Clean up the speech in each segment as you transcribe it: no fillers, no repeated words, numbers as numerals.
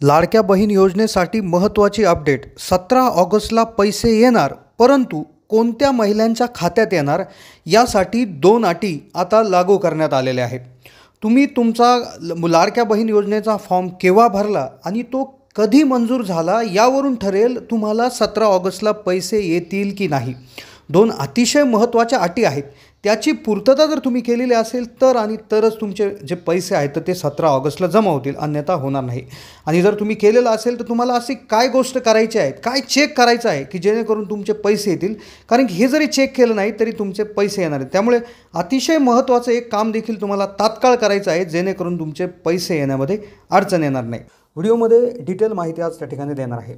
लाडक्या बहीण योजनेसाठी महत्त्वाची अपडेट 17 ऑगस्टला पैसे येणार, परंतु कोणत्या महिलांच्या खात्यात येणार यासाठी 2 अटी आता लागू करण्यात आलेल्या आहेत. तुम्ही तुमचा लाडक्या बहीण योजनेचा फॉर्म केव्हा भरला आणि तो कधी मंजूर झाला यावरून ठरेल तुम्हाला 17 ऑगस्टला पैसे येतील की नाही. 2 अतिशय महत्त्वाच्या अटी आहेत. त्याची पूर्तता जर तुम्ही केलेली असेल तर आणि तरच तुमचे जे पैसे आहेत तर ते 17 ऑगस्टला जमा होतील, अन्यथा होणार नाही. आणि जर तुम्ही केलेलं असेल तर तुम्हाला अशी काय गोष्ट करायची आहे, काय चेक करायचं आहे की जेणेकरून तुमचे पैसे येतील. कारण की हे जरी चेक केलं नाही तरी तुमचे पैसे येणार आहेत. त्यामुळे अतिशय महत्त्वाचं एक काम देखील तुम्हाला तात्काळ करायचं आहे जेणेकरून तुमचे पैसे येण्यामध्ये अडचण येणार नाही. व्हिडिओमध्ये डिटेल माहिती आज त्या ठिकाणी देणार आहे.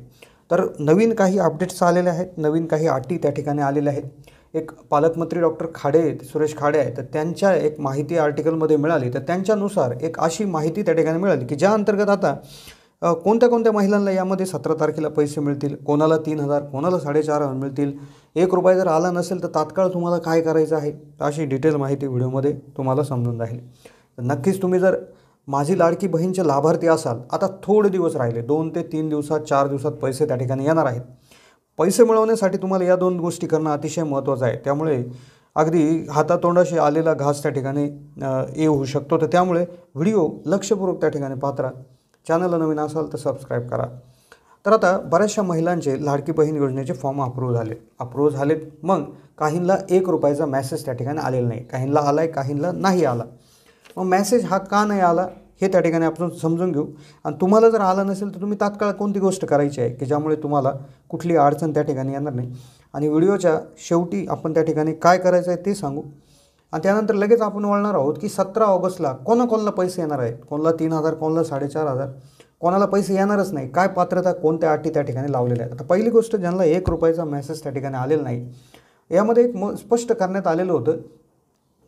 तर नवीन काही अपडेट्स आलेले आहेत, नवीन काही अटी त्या ठिकाणी आलेल्या आहेत. एक पालकमंत्री डॉक्टर सुरेश खाडे आहेत, तर त्यांच्या एक माहिती आर्टिकलमध्ये मिळाली. तर त्यांच्यानुसार एक अशी माहिती त्या ठिकाणी मिळाली की ज्या अंतर्गत आता कोणत्या कोणत्या महिलांना यामध्ये 17 तारखेला पैसे मिळतील, कोणाला 3,000, कोणाला 4,500 मिळतील. ₹1 जर आला नसेल तर तात्काळ तुम्हाला काय करायचं आहे, अशी डिटेल माहिती व्हिडिओमध्ये तुम्हाला समजून राहील. तर नक्कीच तुम्ही जर माझी लाडकी बहीणचे लाभार्थी असाल, आता थोडे दिवस राहिले, 2 ते 3 दिवसात 4 दिवसात पैसे त्या ठिकाणी येणार आहेत. पैसे मिळवण्यासाठी तुम्हाला या 2 गोष्टी करणं अतिशय महत्त्वाचं आहे. त्यामुळे अगदी हातातोंडाशी आलेला घास त्या ठिकाणी येऊ शकतो. तर त्यामुळे व्हिडिओ लक्षपूर्वक त्या ठिकाणी पाहत राहा. चॅनलला नवीन असाल तर सबस्क्राईब करा. तर आता बऱ्याचशा महिलांचे लाडकी बहीण योजनेचे फॉर्म अप्रूव्ह झालेत. मग काहींना ₹1चा मेसेज त्या ठिकाणी आलेला नाही, काहींना आला आहे, काहींना नाही आला. मग मेसेज हा का नाही आला हे त्या ठिकाणी आपण समजून घेऊ. आणि तुम्हाला जर आला नसेल तर तुम्ही तात्काळ कोणती गोष्ट करायची आहे की ज्यामुळे तुम्हाला कुठली अडचण त्या ठिकाणी येणार नाही. आणि व्हिडिओच्या शेवटी आपण त्या ठिकाणी काय करायचं आहे ते सांगू. आणि त्यानंतर लगेच आपण वळणार आहोत की 17 ऑगस्टला कोणाकोणाला पैसे येणार आहेत, कोणाला 3,000, कोणाला 4,500, कोणाला पैसे येणारच नाही, काय पात्रता, कोणत्या अटी त्या ठिकाणी लावलेल्या आहेत. आता पहिली गोष्ट, ज्यांना ₹1चा मेसेज त्या ठिकाणी आलेला नाही, यामध्ये एक स्पष्ट करण्यात आलेलं होतं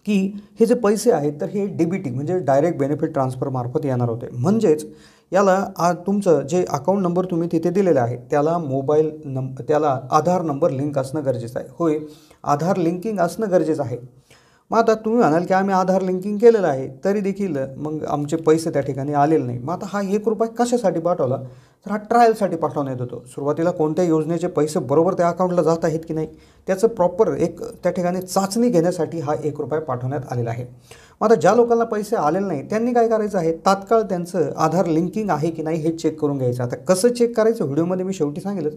की हे जे पैसे आहेत तर हे DBT म्हणजे डायरेक्ट बेनिफिट ट्रान्सफर मार्फत येणार होते. म्हणजेच याला तुमचं जे अकाउंट नंबर तुम्ही तिथे दिलेले आहे त्याला त्याला आधार नंबर लिंक असणं गरजेचं आहे. होय, आधार लिंकिंग असणं गरजेचं आहे. मग आता तुम्ही म्हणाल की आम्ही आधार लिंकिंग केलेलं आहे तरी देखील मग आमचे पैसे त्या ठिकाणी आलेले नाही. मग आता हा ₹1 कशासाठी पाठवला, तर हा ट्रायलसाठी पाठवण्यात येतो. सुरुवातीला कोणत्या योजनेचे पैसे बरोबर त्या अकाउंटला जात आहेत की नाही त्याचं प्रॉपर एक त्या ठिकाणी चाचणी घेण्यासाठी हा ₹1 पाठवण्यात आलेला आहे. मग आता ज्या लोकांना पैसे आलेले नाही त्यांनी काय करायचं आहे, तात्काळ त्यांचं आधार लिंकिंग आहे की नाही हे चेक करून घ्यायचं. आता कसं चेक करायचं व्हिडिओमध्ये मी शेवटी सांगेलच.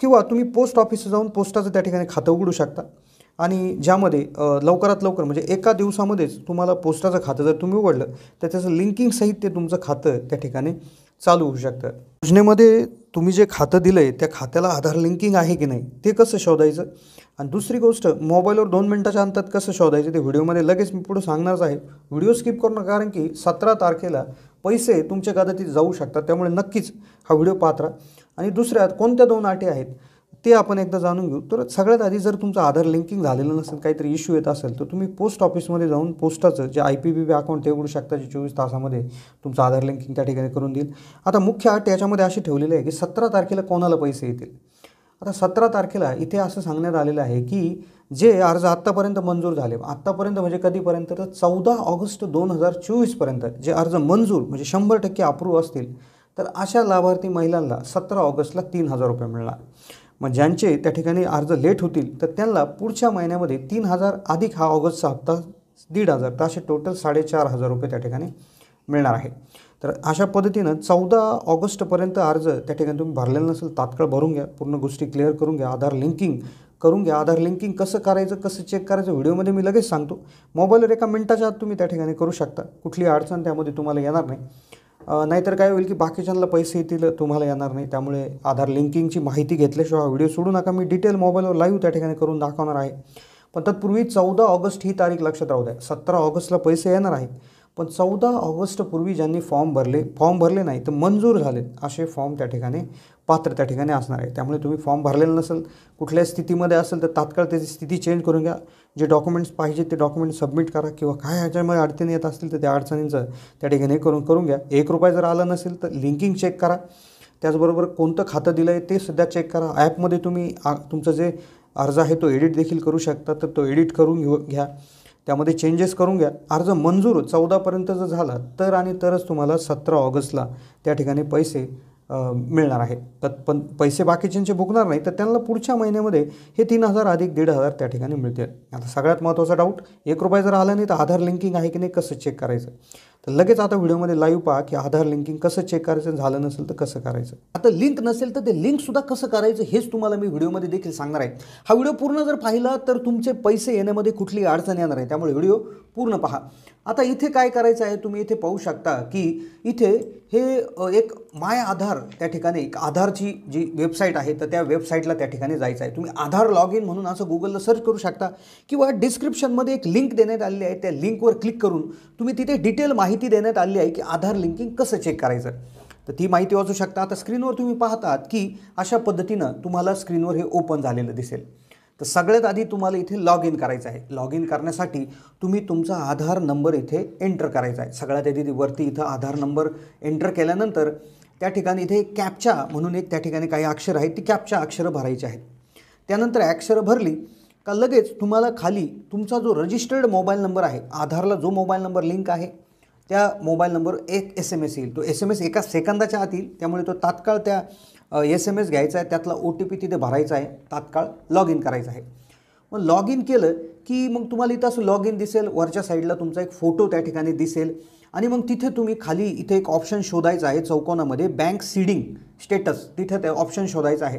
किंवा तुम्ही पोस्ट ऑफिसला जाऊन पोस्टाचं त्या ठिकाणी खातं उघडू शकता. आणि ज्यामध्ये लवकरात लवकर म्हणजे एका दिवसामध्येच तुम्हाला पोस्टाचं खातं जर तुम्ही उघडलं तर त्याचं लिंकिंग सहित ते तुमचं खातं त्या ठिकाणी चालू होऊ शकतं. योजनेमध्ये तुम्ही जे खातं दिलं आहे त्या खात्याला आधार लिंकिंग आहे की नाही ते कसं शोधायचं. आणि दुसरी गोष्ट, मोबाईलवर 2 मिनिटाच्या अंतात कसं शोधायचं ते व्हिडिओमध्ये लगेच मी पुढे सांगणारच आहे. व्हिडिओ स्किप करू नका, कारण की 17 तारखेला पैसे तुमच्या खात्यात जाऊ शकतात. त्यामुळे नक्कीच हा व्हिडिओ पाहत राहा. आणि दुसऱ्यात कोणत्या 2 अटी आहेत ते आपण एकदा जाणून घेऊ. तर सगळ्यात आधी, जर तुमचं आधार लिंकिंग झालेलं नसेल, काहीतरी इश्यू येत असेल तर तुम्ही पोस्ट ऑफिसमध्ये जाऊन पोस्टाचं जे IPPB अकाउंट ते उघडू शकता, जे 24 तासामध्ये तुमचं आधार लिंकिंग त्या ठिकाणी करून देईल. आता मुख्य अट याच्यामध्ये अशी ठेवलेली आहे की 17 तारखेला कोणाला पैसे येतील. आता 17 तारखेला इथे असं सांगण्यात आलेलं आहे की जे अर्ज आत्तापर्यंत मंजूर झाले, आत्तापर्यंत म्हणजे कधीपर्यंत, तर 14 ऑगस्ट 2024पर्यंत जे अर्ज मंजूर म्हणजे 100% अप्रूव्ह असतील तर अशा लाभार्थी महिलांना 17 ऑगस्टला ₹3,000 मिळणार. मग ज्यांचे त्या ठिकाणी अर्ज लेट होतील तर त्यांना पुढच्या महिन्यामध्ये 3,000 अधिक हा ऑगस्टचा हप्ता 1,500, तर असे टोटल ₹4,500 त्या ठिकाणी मिळणार आहे. तर अशा पद्धतीनं 14 ऑगस्टपर्यंत अर्ज त्या ठिकाणी तुम्ही भरलेला नसेल तात्काळ भरून घ्या, पूर्ण गोष्टी क्लिअर करून घ्या, आधार लिंकिंग करून घ्या. आधार लिंकिंग कसं करायचं, कसं चेक करायचं व्हिडिओमध्ये मी लगेच सांगतो. मोबाईलवर एका मिनिटाच्या आत तुम्ही त्या ठिकाणी करू शकता, कुठली अडचण त्यामध्ये तुम्हाला येणार नाही. नाहीतर काय होईल की बाकीच्यांना पैसे येतील, तुम्हाला येणार नाही. त्यामुळे आधार लिंकिंगची माहिती घेतल्याशिवाय व्हिडिओ सोडू नका. मी डिटेल मोबाईलवर लाईव्ह त्या ठिकाणी करून दाखवणार आहे. पण तत्पूर्वी 14 ऑगस्ट ही तारीख लक्षात राहू द्या. 17 ऑगस्टला पैसे येणार आहेत, पण 14 ऑगस्टपूर्वी ज्यांनी फॉर्म भरले नाही तर मंजूर झाले असे फॉर्म त्या ठिकाणी पात्र त्या ठिकाणी असणार आहे. त्यामुळे तुम्ही फॉर्म भरलेलं नसेल, कुठल्या स्थितीमध्ये असेल तर तात्काळ त्याची स्थिती चेंज करून घ्या. जे डॉक्युमेंट्स पाहिजे ते डॉक्युमेंट्स सबमिट करा, किंवा काय ह्याच्यामध्ये अडचणी येत असतील तर त्या अडचणींचं त्या ठिकाणी करून घ्या. ₹1 जर आला नसेल तर लिंकिंग चेक करा. त्याचबरोबर कोणतं खातं दिलं आहे ते सुद्धा चेक करा. ॲपमध्ये तुम्ही तुमचं जे अर्ज आहे तो एडिट देखील करू शकता, तर तो एडिट करून घ्या. त्यामध्ये चेंजेस करून घ्या. अर्ज मंजूर 14पर्यंत जर झाला तर आणि तरच तुम्हाला 17 ऑगस्टला त्या ठिकाणी पैसे मिळणार आहेत. पण पैसे बाकीच्यांचे बुकणार नाही, तर त्यांना पुढच्या महिन्यामध्ये हे 3,000 अधिक 1,500 त्या ठिकाणी मिळतील. आता सगळ्यात महत्त्वाचा डाऊट, ₹1 जर आला नाही तर आधार लिंकिंग आहे की नाही कसं चेक करायचं. तर लगेच आता व्हिडिओमध्ये लाईव्ह पहा की आधार लिंकिंग कसं चेक करायचं, झालं नसेल तर कसं करायचं. आता लिंक नसेल तर ते लिंकसुद्धा कसं करायचं हेच तुम्हाला मी व्हिडिओमध्ये देखील सांगणार आहे. हा व्हिडिओ पूर्ण जर पाहिला तर तुमचे पैसे येण्यामध्ये कुठलीही अडचण येणार आहे, त्यामुळे व्हिडिओ पूर्ण पहा. आता इथे काय करायचं आहे, तुम्ही इथे पाहू शकता की इथे हे एक माय आधार त्या ठिकाणी एक आधारची जी वेबसाईट आहे, तर त्या वेबसाईटला त्या ठिकाणी जायचं आहे. तुम्ही आधार लॉग इन म्हणून असं गुगलला सर्च करू शकता किंवा डिस्क्रिप्शनमध्ये एक लिंक देण्यात आलेली आहे, त्या लिंकवर क्लिक करून तुम्ही तिथे डिटेल माहिती देण्यात आली आहे की आधार लिंकिंग कसं चेक करायचं, तर ती माहिती वाचू शकता. आता स्क्रीनवर तुम्ही पाहतात की अशा पद्धतीनं तुम्हाला स्क्रीनवर हे ओपन झालेलं दिसेल. तर सगळ्यात आधी तुम्हाला इथे लॉग इन करायचं आहे. लॉग इन करण्यासाठी तुम्ही तुमचा आधार नंबर इथे एंटर करायचा आहे. सगळ्यात आधी वरती इथं आधार नंबर एंटर केल्यानंतर त्या ठिकाणी इथे कॅप्चा म्हणून एक त्या ठिकाणी काही अक्षर आहेत, ती कॅप्चा अक्षरं भरायची आहेत. त्यानंतर अक्षरं भरली का लगेच तुम्हाला खाली तुमचा जो रजिस्टर्ड मोबाईल नंबर आहे, आधारला जो मोबाईल नंबर लिंक आहे त्या मोबाईल नंबर एक SMS येईल. तो SMS एका सेकंदाच्या आत येईल, त्यामुळे तो तात्काळ त्या SMS घ्यायचा आहे, त्यातला OTP तिथे भरायचा आहे, तात्काळ लॉग इन करायचं आहे. मग लॉग इन केलं की मग तुम्हाला इथं असं लॉग इन दिसेल, वरच्या साईडला तुमचा एक फोटो त्या ठिकाणी दिसेल आणि मग तिथे तुम्ही खाली इथे एक ऑप्शन शोधायचा आहे चौकोनामध्ये, बँक सीडिंग स्टेटस, तिथे ते ऑप्शन शोधायचा आहे.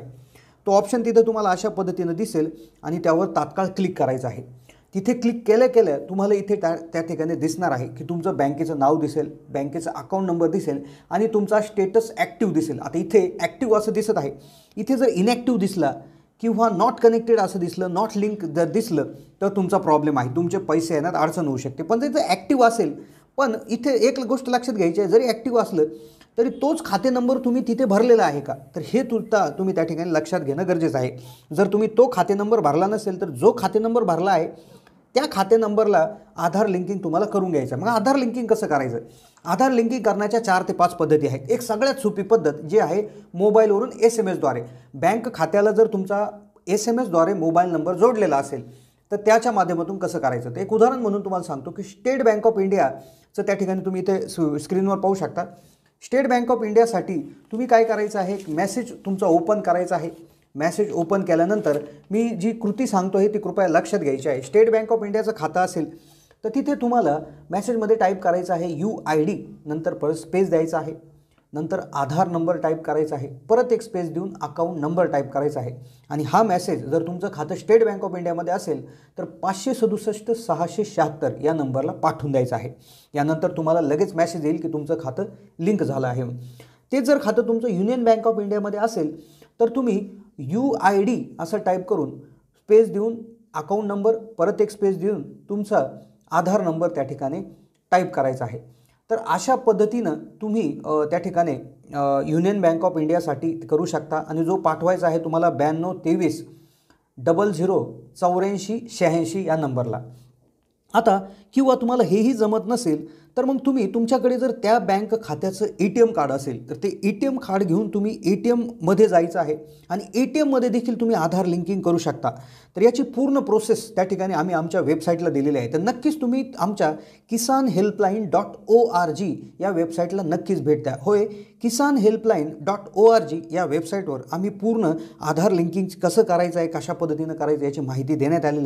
तो ऑप्शन तिथे तुम्हाला अशा पद्धतीनं दिसेल आणि त्यावर तात्काळ क्लिक करायचं आहे. तिथे क्लिक केल्या तुम्हाला इथे त्या ठिकाणी दिसणार आहे की तुमचं बँकेचं नाव दिसेल, बँकेचा अकाउंट नंबर दिसेल आणि तुमचा स्टेटस ॲक्टिव्ह दिसेल. आता इथे ॲक्टिव्ह असं दिसत आहे. इथे जर इनॅक्टिव्ह दिसला किंवा नॉट कनेक्टेड असं दिसलं, नॉट लिंक जर दिसलं तर तुमचा प्रॉब्लेम आहे, तुमचे पैसे येण्यात अडचण होऊ शकते. पण जर ॲक्टिव्ह असेल, पण इथे एक गोष्ट लक्षात घ्यायची आहे, जरी ॲक्टिव्ह असलं तरी तोच खाते नंबर तुम्ही तिथे भरलेला आहे का, तर हे तुम्ही त्या ठिकाणी लक्षात घेणं गरजेचं आहे. जर तुम्ही तो खाते नंबर भरला नसेल तर जो खाते नंबर भरला आहे त्या खाते नंबरला आधार लिंकिंग तुम्हाला करून घ्यायचं. मग आधार लिंकिंग कसं करायचं, आधार लिंकिंग करण्याच्या 4 ते 5 पद्धती आहेत. एक सगळ्यात सोपी पद्धत जी आहे मोबाईलवरून SMS द्वारे. बँक खात्याला जर तुमचा SMS द्वारे मोबाईल नंबर जोडलेला असेल तर त्याच्या माध्यमातून कसं करायचं, तर एक उदाहरण म्हणून तुम्हाला सांगतो की स्टेट बँक ऑफ इंडियाचं त्या ठिकाणी तुम्ही इथे स्क्रीनवर पाहू शकता. स्टेट बँक ऑफ इंडियासाठी तुम्ही काय करायचं आहे, एक मेसेज तुमचा ओपन करायचा आहे. मेसेज ओपन केल्यानंतर मी जी कृती सांगतो आहे ती कृपया लक्षात घ्यायची आहे. स्टेट बँक ऑफ इंडियाचं खातं असेल तर तिथे तुम्हाला मेसेजमध्ये टाईप करायचं आहे UID, नंतर परत स्पेस द्यायचा आहे, नंतर आधार नंबर टाईप करायचा आहे, परत एक स्पेस देऊन अकाउंट नंबर टाईप करायचा आहे. आणि हा मेसेज जर तुमचं खातं स्टेट बँक ऑफ इंडियामध्ये असेल तर 567-676 या नंबरला पाठवून द्यायचं आहे. यानंतर तुम्हाला लगेच मेसेज येईल की तुमचं खातं लिंक झालं आहे. तेच जर खातं तुमचं युनियन बँक ऑफ इंडियामध्ये असेल तर तुम्ही UID असं टाईप करून स्पेस देऊन अकाउंट नंबर, परत एक स्पेस देऊन तुमचा आधार नंबर त्या ठिकाणी टाईप करायचा आहे. तर अशा पद्धतीनं तुम्ही त्या ठिकाणी युनियन बँक ऑफ इंडियासाठी करू शकता. आणि जो पाठवायचा आहे तुम्हाला 9223008486 या नंबरला. आता किंवा तुम्हाला हेही जमत नसेल तर मग तुम्ही तुमच्याकडे जर त्या बँक खात्याचं ATM कार्ड असेल तर ते ATM कार्ड घेऊन तुम्ही ATMमध्ये जायचं आहे आणि ATMमध्ये देखील तुम्ही आधार लिंकिंग करू शकता. तर याची पूर्ण प्रोसेस त्या ठिकाणी आम्ही आमच्या वेबसाईटला दिलेली आहे. तर नक्कीच तुम्ही आमच्या kisanhelpline.org या वेबसाईटला नक्कीच भेट द्या. होय, kisanhelpline.org या वेबसाईटवर आम्ही पूर्ण आधार लिंकिंग कसं करायचं आहे, कशा पद्धतीनं करायचं याची माहिती देण्यात आलेली आहे.